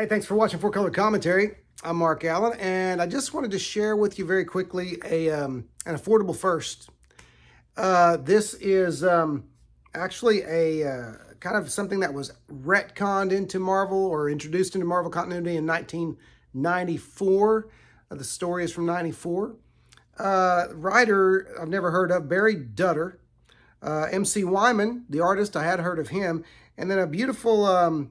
Hey, thanks for watching Four Color Commentary. I'm Mark Allen, and I just wanted to share with you very quickly an affordable first. This is actually a kind of something that was retconned into Marvel or introduced into Marvel continuity in 1994. The story is from 94. Writer I've never heard of, Barry Dutter. M.C. Wyman, the artist, I had heard of him. And then a beautiful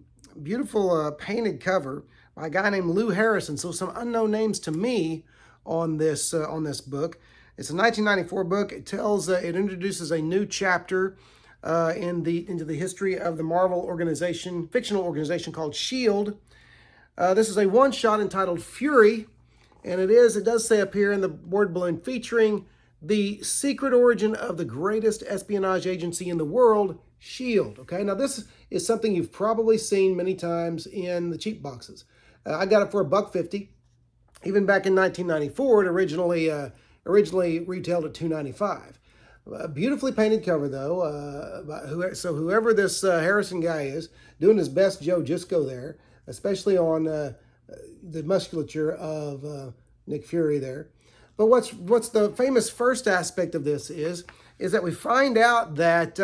painted cover by a guy named Lou Harrison. So some unknown names to me on this book. It's a 1994 book. It it introduces a new chapter into the history of the Marvel organization, fictional organization called S.H.I.E.L.D. This is a one-shot entitled Fury, and it does say up here in the word balloon, featuring the secret origin of the greatest espionage agency in the world, S.H.I.E.L.D. Okay, now this is something you've probably seen many times in the cheap boxes. I got it for $1.50. Even back in 1994, it originally retailed at $2.95. Beautifully painted cover though. So whoever this Harrison guy is, doing his best Joe Jisco there, especially on the musculature of Nick Fury there. But what's the famous first aspect of this is that we find out that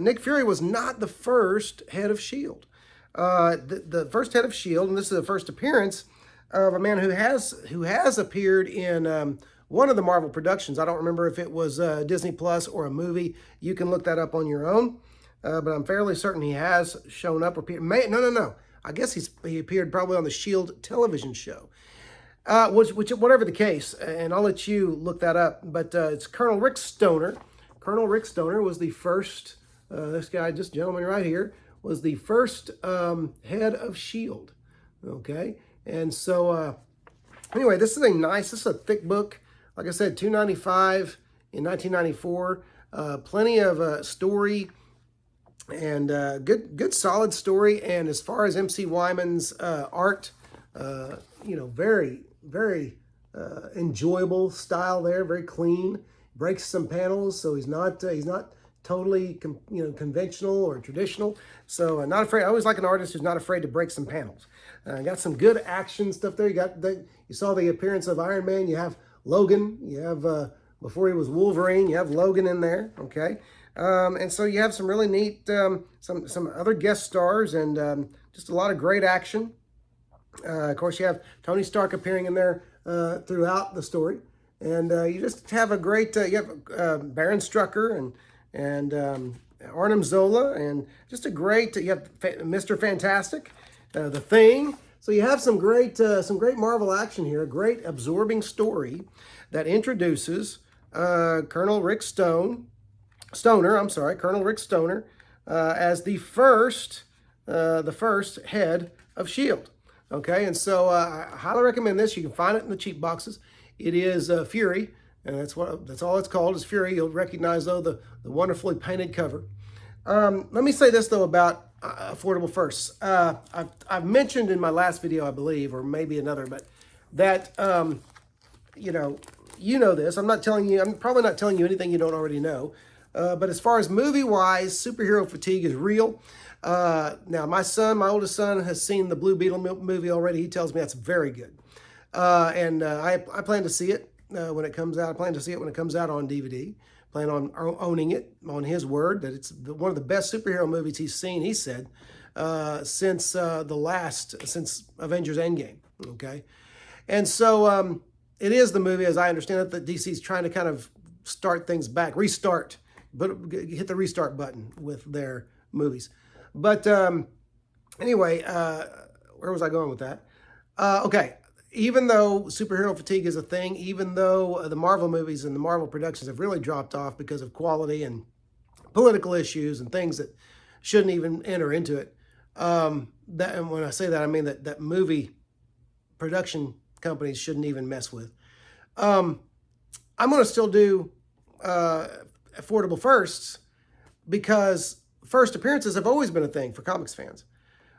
Nick Fury was not the first head of S.H.I.E.L.D. The first head of S.H.I.E.L.D., and this is the first appearance of a man who has appeared in one of the Marvel productions. I don't remember if it was Disney Plus or a movie. You can look that up on your own. But I'm fairly certain he has shown up or appeared. No. I guess he appeared probably on the S.H.I.E.L.D. television show. Whatever the case, and I'll let you look that up, but it's Colonel Rick Stoner. Colonel Rick Stoner was the first, this guy, this gentleman right here, was the first head of S.H.I.E.L.D. Okay, and so anyway, this is a thick book. Like I said, $2.95 in 1994. Plenty of story and good solid story. And as far as M.C. Wyman's art, very enjoyable style there, very clean. Breaks some panels, so he's not totally conventional or traditional. So not afraid. I always like an artist who's not afraid to break some panels. Got some good action stuff there. You saw the appearance of Iron Man. You have Logan. You have before he was Wolverine. You have Logan in there. Okay, and so you have some really neat some other guest stars and just a lot of great action. Of course, you have Tony Stark appearing in there throughout the story, and you just have a great. You have Baron Strucker and Arnim Zola, and just a great. You have Mr. Fantastic, the Thing. So you have some great Marvel action here. A great absorbing story that introduces Colonel Rick Stoner. Colonel Rick Stoner as the first head of S.H.I.E.L.D. Okay, and so I highly recommend this. You can find it in the cheap boxes. It is Fury, and that's all it's called is Fury. You'll recognize though the wonderfully painted cover. Let me say this though about affordable firsts. I've mentioned in my last video, I believe, or maybe another, but that you know this. I'm probably not telling you anything you don't already know. But as far as movie-wise, superhero fatigue is real. Now, my oldest son, has seen the Blue Beetle movie already. He tells me that's very good. And I plan to see it when it comes out. I plan to see it when it comes out on DVD. Plan on owning it on his word that it's one of the best superhero movies he's seen, he said, since Avengers Endgame. Okay. And so it is the movie, as I understand it, that DC's trying to kind of start things back, restart, but hit the restart button with their movies. But anyway, where was I going with that? Okay, even though superhero fatigue is a thing, even though the Marvel movies and the Marvel productions have really dropped off because of quality and political issues and things that shouldn't even enter into it, and when I say that, I mean that movie production companies shouldn't even mess with. I'm going to still do affordable firsts because first appearances have always been a thing for comics fans.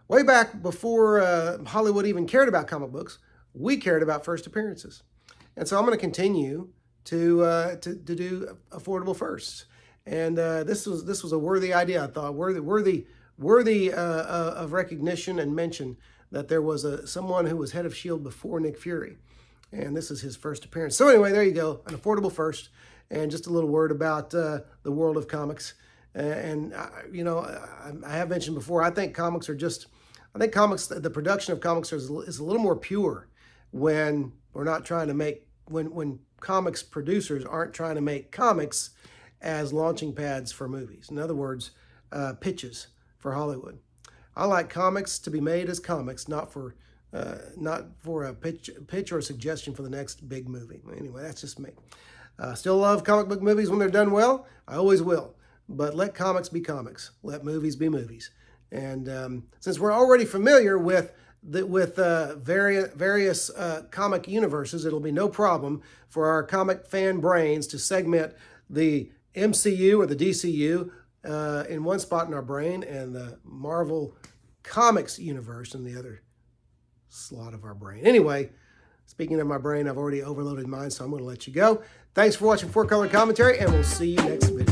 Way back before Hollywood even cared about comic books, we cared about first appearances. And so I'm going to continue to do affordable firsts. And this was a worthy idea, I thought, worthy worthy of recognition and mention that there was someone who was head of S.H.I.E.L.D. before Nick Fury. And this is his first appearance. So anyway, there you go. An affordable first. And just a little word about the world of comics. And you know, I have mentioned before, I think comics, the production of comics is a little more pure when we're not trying to make, when comics producers aren't trying to make comics as launching pads for movies. In other words, pitches for Hollywood. I like comics to be made as comics, not for a pitch or a suggestion for the next big movie. Anyway, that's just me. Still love comic book movies when they're done well. I always will. But let comics be comics. Let movies be movies. And since we're already familiar with various comic universes, it'll be no problem for our comic fan brains to segment the MCU or the DCU in one spot in our brain, and the Marvel Comics universe in the other slot of our brain. Anyway, speaking of my brain, I've already overloaded mine, so I'm going to let you go. Thanks for watching 4 Color Commentary, and we'll see you next video.